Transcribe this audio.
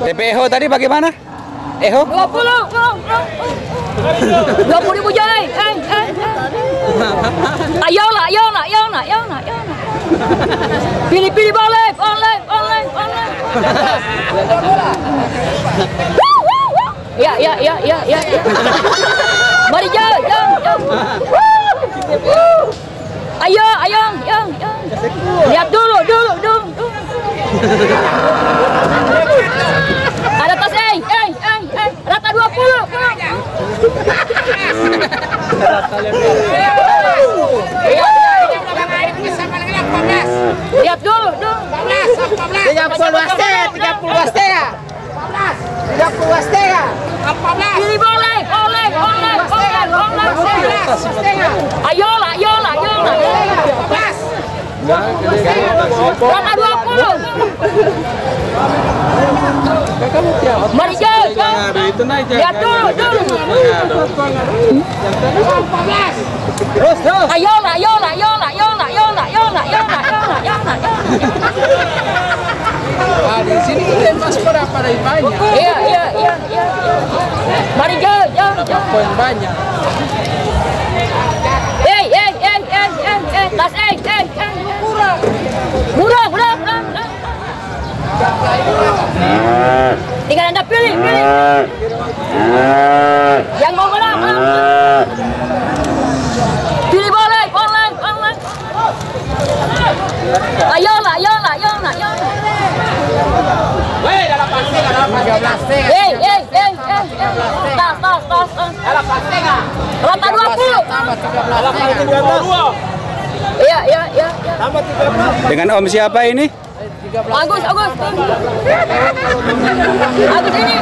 TP Eho tadi bagaimana? Eho? 20.000 jay. Ayolah. Pilih boleh. Ya. Mari jang. Ayo. Lihat dulu. Ada tas rata 20. Lihat dulu. 30 Pilih boleh. Ayolah. Rata 20. Mari jang. Lihat dulu. Terus. Ayolah. Di sini mas berapa dari banyak? Iya. Mari jang. Poin banyak. Tas murah. Tinggal Anda pilih. Yang mau mana? Pilih boleh. Ayolah. Weh, dalam plastik. Tas. Dalam plastik. Rata 20. Dalam plastik 22. Iya. Tambah 13. Dengan Om siapa ini? Agus ini.